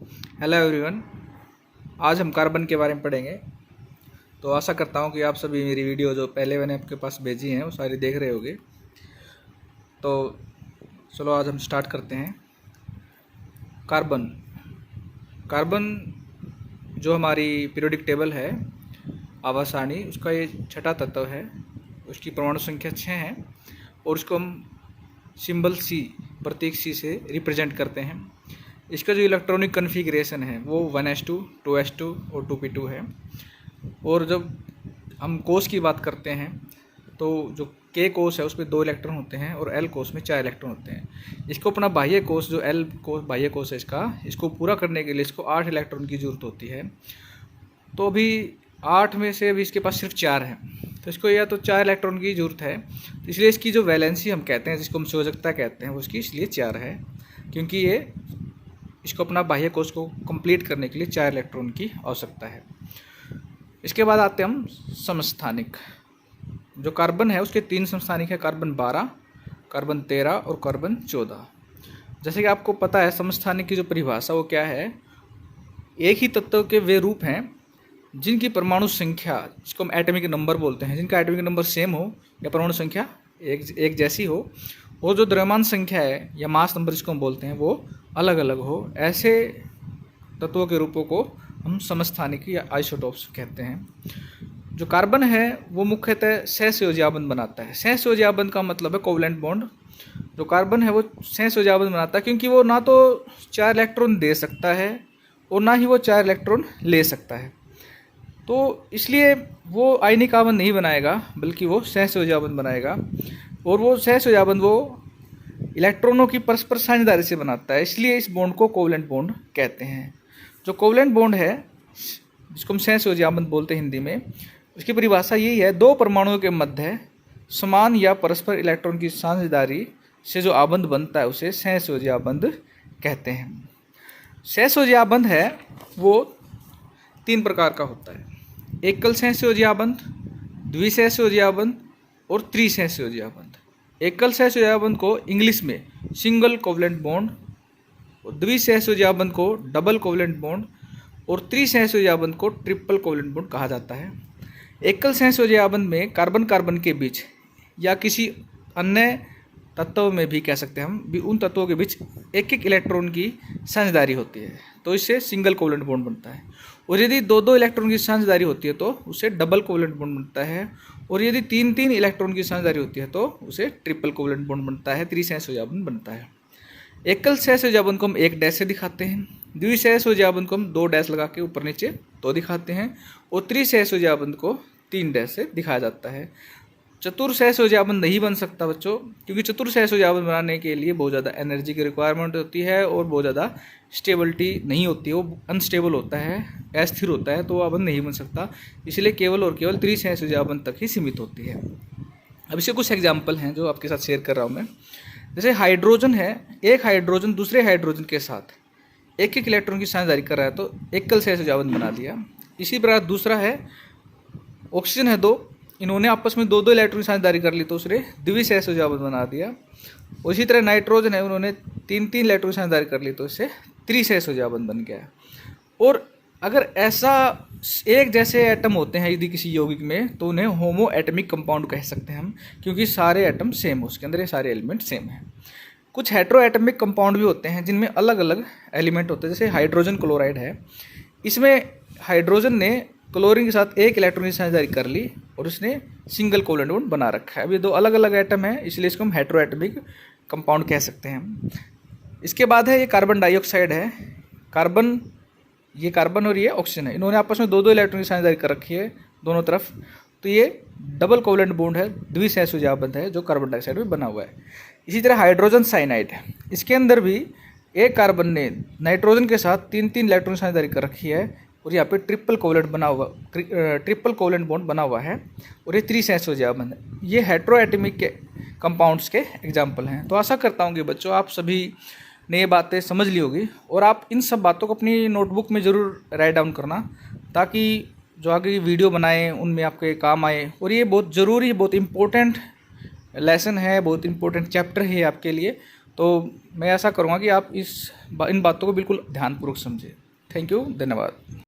Hello everyone. आज हम carbon के बारे में पढ़ेंगे। तो आशा करता हूँ कि आप सभी मेरी वीडियो जो पहले मैंने आपके पास भेजी हैं वो सारी देख रहे होंगे। तो चलो आज हम स्टार्ट करते हैं। कार्बन कार्बन जो हमारी पीरियोडिक टेबल है, आवर्त सारणी, उसका ये छठा तत्व है। उसकी परमाणु संख्या 6 है और उसको हम सिंबल सी, प्रतीक सी से रिप्रेजेंट करते हैं। इसका जो इलेक्ट्रॉनिक कन्फिग्रेशन है वो 1s2, 2s2 और 2p2 है। और जब हम कोष की बात करते हैं तो जो K कोष है उसमें 2 इलेक्ट्रॉन होते हैं और L कोष में 4 इलेक्ट्रॉन होते हैं। इसको अपना बाह्य कोष, जो L कोष बाह्य कोष है इसको पूरा करने के लिए इसको 8 इलेक्ट्रॉन की ज़रूरत होती है। तो अभी 8 में से अभी इसके पास सिर्फ 4 है, तो इसको या तो 4 इलेक्ट्रॉन की ज़रूरत है। तो इसलिए इसकी जो वैलेंसी हम कहते हैं, जिसको हम संयोजकता कहते हैं, वो इसकी इसलिए 4 है, क्योंकि ये इसको अपना बाह्य कोष को कंप्लीट करने के लिए 4 इलेक्ट्रॉन की आवश्यकता है। इसके बाद आते हैं हम समस्थानिक। जो कार्बन है उसके 3 समस्थानिक है, कार्बन 12, कार्बन 13 और कार्बन 14। जैसे कि आपको पता है समस्थानिक की जो परिभाषा वो क्या है, एक ही तत्व के वे रूप हैं जिनकी परमाणु संख्या, जिसको हम एटॉमिक नंबर बोलते हैं, जिनका एटॉमिक नंबर सेम हो या परमाणु संख्या एक जैसी हो, और जो द्रव्यमान संख्या है या मास नंबर जिसको हम बोलते हैं वो अलग अलग हो, ऐसे तत्वों के रूपों को हम समस्थानिक या आइसोटोप्स कहते हैं। जो कार्बन है वो मुख्यतः सहसंयोजक बनाता है। सहसंयोजक का मतलब है कोवलेंट बॉन्ड। जो कार्बन है वो सहसंयोजक बनाता है क्योंकि वो ना तो 4 इलेक्ट्रॉन दे सकता है और ना ही वो 4 इलेक्ट्रॉन ले सकता है। तो इसलिए वो आयनिक आवरण नहीं बनाएगा, बल्कि वो सहसंयोजक बनाएगा। और वो सहसंयोजक वो इलेक्ट्रॉनों की परस्पर साझेदारी से बनाता है, इसलिए इस बॉन्ड को कोवलेंट बॉन्ड कहते हैं। जो कोवलेंट बॉन्ड है, जिसको हम सहसंयोजक बोलते हैं हिंदी में, उसकी परिभाषा यही है, 2 परमाणुओं के मध्य समान या परस्पर इलेक्ट्रॉन की साझेदारी से जो आबंध बनता है उसे सहसंयोजक बंध कहते हैं। सहसंयोजक बंध है वो 3 प्रकार का होता है, एकल सहसंयोजक बंध, द्विसहसंयोजक बंध और त्रिसहसंयोजक बंध। एकल सहसंयोजक बंध को इंग्लिश में सिंगल कोवलेंट बॉन्ड, द्विसहसंयोजक बंध को डबल कोवलेंट बॉन्ड और त्रिसहसंयोजक बंध को ट्रिपल कोवलेंट बॉन्ड कहा जाता है। एकल सहसंयोजक बंध में कार्बन कार्बन के बीच या किसी अन्य तत्व में भी कह सकते हैं हम, भी उन तत्वों के बीच एक एक इलेक्ट्रॉन की साझेदारी होती है, तो इससे सिंगल कोवलेंट बॉन्ड बनता है। और यदि 2-2 इलेक्ट्रॉन की साझेदारी होती है तो उसे डबल कोवलेंट बॉन्ड बनता है। और यदि 3-3 इलेक्ट्रॉन की साझेदारी होती है तो उसे ट्रिपल कोवलेंट बॉन्ड बनता है, त्रिसहसंयोजक बंध बनता है। एकल सहसंयोजक बंध को हम 1 डैश से दिखाते हैं, द्विसहसंयोजक बंध को हम 2 डैश लगा के ऊपर नीचे तो दिखाते हैं, और त्रिसहसंयोजक बंध को 3 डैश से दिखाया जाता है। चतुर्सहसंयोजक बंध नहीं बन सकता बच्चों, क्योंकि चतुर्सहसंयोजक बंध बनाने के लिए बहुत ज़्यादा एनर्जी की रिक्वायरमेंट होती है और बहुत ज़्यादा स्टेबिलिटी नहीं होती है, वो अनस्टेबल होता है, अस्थिर होता है, तो वह बंध नहीं बन सकता। इसलिए केवल और केवल त्रिसहसंयोजक बंध तक ही सीमित होती है। अब इसके कुछ एग्जाम्पल हैं जो आपके साथ शेयर कर रहा हूँ मैं। जैसे हाइड्रोजन है, एक हाइड्रोजन दूसरे हाइड्रोजन के साथ एक एक इलेक्ट्रॉन की साझेदारी कर रहा है तो एकल सहसंयोजक बंध बना दिया। इसी प्रकार दूसरा है ऑक्सीजन है 2, इन्होंने आपस में 2-2 इलेक्ट्रॉन की साझेदारी कर ली तो उसने द्विसहसंयोजक बंध बना दिया। और इसी तरह नाइट्रोजन है, उन्होंने 3-3 इलेक्ट्रॉन की साझेदारी कर ली तो इससे त्रिसहसंयोजक बंध बन गया। और अगर ऐसा एक जैसे एटम होते हैं यदि किसी यौगिक में, तो उन्हें होमो एटमिक कंपाउंड कह सकते हैं हम, क्योंकि सारे एटम सेम हो, उसके अंदर ये सारे एलिमेंट सेम हैं। कुछ हेटेरो एटमिक कंपाउंड भी होते हैं जिनमें अलग अलग एलिमेंट होते हैं, जैसे हाइड्रोजन क्लोराइड है। इसमें हाइड्रोजन ने क्लोरीन के साथ 1 इलेक्ट्रॉन की साझेदारी कर ली और उसने सिंगल कोवलेंट बॉन्ड बना रखा है। अब ये 2 अलग अलग एटम है, इसलिए इसको हम हेटेरो एटमिक कंपाउंड कह सकते हैं। इसके बाद है ये कार्बन डाइऑक्साइड है। ये कार्बन और ये ऑक्सीजन है, इन्होंने आपस में 2-2 इलेक्ट्रॉन की साझेदारी कर रखी है दोनों तरफ, तो ये डबल कोवलेंट बॉन्ड है, द्विसहसंयोजक बंध है जो कार्बन डाइऑक्साइड में बना हुआ है। इसी तरह हाइड्रोजन साइनाइड है, इसके अंदर भी एक कार्बन ने नाइट्रोजन के साथ 3-3 इलेक्ट्रॉन की साझेदारी कर रखी है और यहाँ पे ट्रिपल कोवलेंट बॉन्ड बना हुआ है और ये त्रिसहसंयोजक बंध है। ये हेटेरोएटमिक के कंपाउंड्स के एग्जाम्पल हैं। तो आशा करता हूँ कि बच्चों आप सभी ने ये बातें समझ ली होगी और आप इन सब बातों को अपनी नोटबुक में ज़रूर राइट डाउन करना, ताकि जो आगे वीडियो बनाएं उनमें आपके काम आए। और ये बहुत ज़रूरी, बहुत इम्पोर्टेंट लेसन है, बहुत इम्पोर्टेंट चैप्टर है आपके लिए। तो मैं ऐसा करूँगा कि आप इन बातों को बिल्कुल ध्यानपूर्वक समझें। थैंक यू, धन्यवाद।